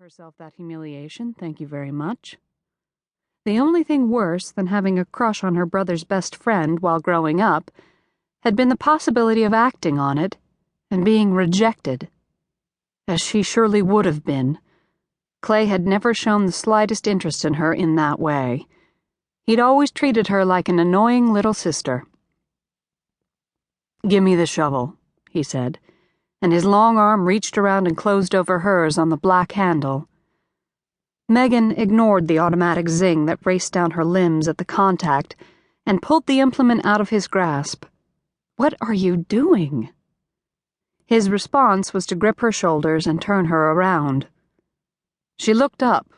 herself that humiliation, thank you very much. The only thing worse than having a crush on her brother's best friend while growing up had been the possibility of acting on it and being rejected, as she surely would have been. Clay had never shown the slightest interest in her in that way. He'd always treated her like an annoying little sister. "Give me the shovel," he said, and his long arm reached around and closed over hers on the black handle. Megan ignored the automatic zing that raced down her limbs at the contact and pulled the implement out of his grasp. "What are you doing?" His response was to grip her shoulders and turn her around. She looked up,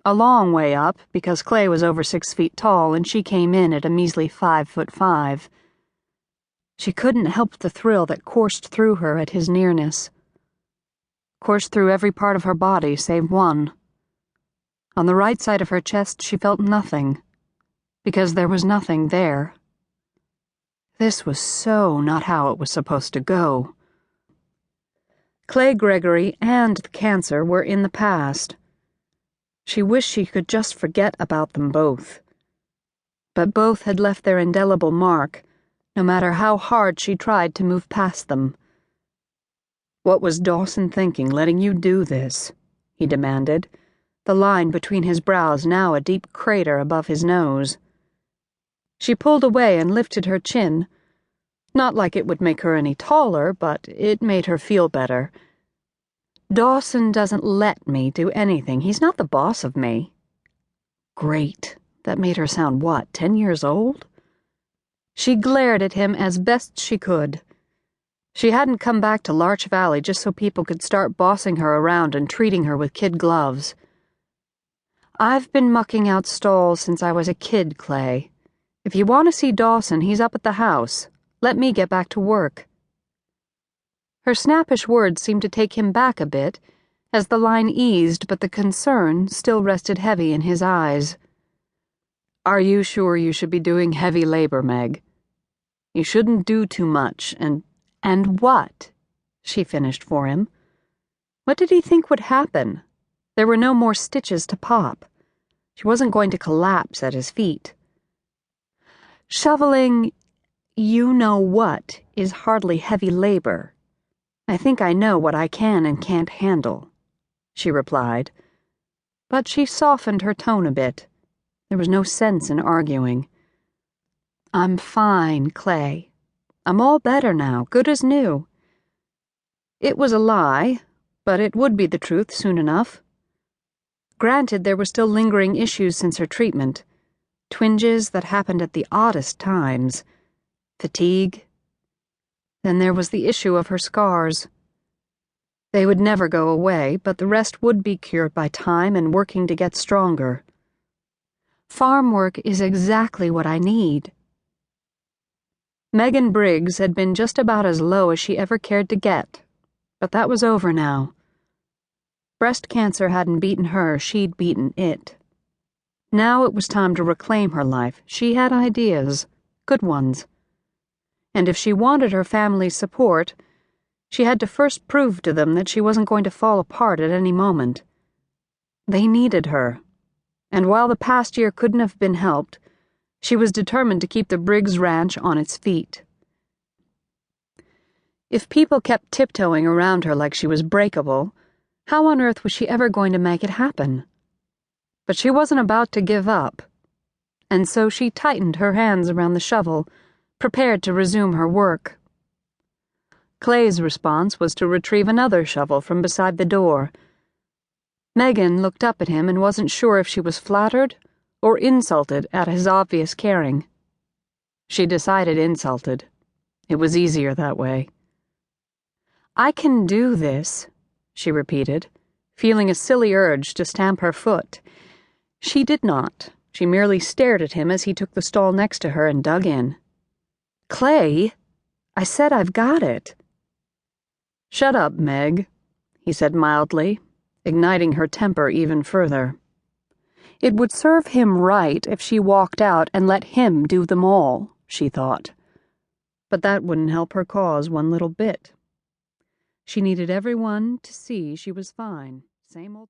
a long way up because Clay was over 6 feet tall and she came in at a measly 5'5". She couldn't help the thrill that coursed through her at his nearness. Coursed through every part of her body save one. On the right side of her chest she felt nothing, because there was nothing there. This was so not how it was supposed to go. Clay Gregory and the cancer were in the past. She wished she could just forget about them both. But both had left their indelible mark, no matter how hard she tried to move past them. "What was Dawson thinking, letting you do this?" he demanded, the line between his brows now a deep crater above his nose. She pulled away and lifted her chin, not like it would make her any taller, but it made her feel better. "Dawson doesn't let me do anything. He's not the boss of me." Great. That made her sound, 10 years old? She glared at him as best she could. She hadn't come back to Larch Valley just so people could start bossing her around and treating her with kid gloves. "I've been mucking out stalls since I was a kid, Clay. If you want to see Dawson, he's up at the house. Let me get back to work." Her snappish words seemed to take him back a bit, as the line eased, but the concern still rested heavy in his eyes. "Are you sure you should be doing heavy labor, Meg? You shouldn't do too much, and what?" she finished for him. What did he think would happen? There were no more stitches to pop. She wasn't going to collapse at his feet. "Shoveling, you know what, is hardly heavy labor. I think I know what I can and can't handle," she replied. But she softened her tone a bit. There was no sense in arguing. "I'm fine, Clay. I'm all better now, good as new." It was a lie, but it would be the truth soon enough. Granted, there were still lingering issues since her treatment. Twinges that happened at the oddest times. Fatigue. Then there was the issue of her scars. They would never go away, but the rest would be cured by time and working to get stronger. "Farm work is exactly what I need." Megan Briggs had been just about as low as she ever cared to get, but that was over now. Breast cancer hadn't beaten her, she'd beaten it. Now it was time to reclaim her life. She had ideas, good ones. And if she wanted her family's support, she had to first prove to them that she wasn't going to fall apart at any moment. They needed her. And while the past year couldn't have been helped, she was determined to keep the Briggs Ranch on its feet. If people kept tiptoeing around her like she was breakable, how on earth was she ever going to make it happen? But she wasn't about to give up, and so she tightened her hands around the shovel, prepared to resume her work. Clay's response was to retrieve another shovel from beside the door. Megan looked up at him and wasn't sure if she was flattered or insulted at his obvious caring. She decided insulted. It was easier that way. "I can do this," she repeated, feeling a silly urge to stamp her foot. She did not. She merely stared at him as he took the stall next to her and dug in. "Clay, I said I've got it." "Shut up, Meg," he said mildly, igniting her temper even further. It would serve him right if she walked out and let him do them all, she thought. But that wouldn't help her cause one little bit. She needed everyone to see she was fine. Same old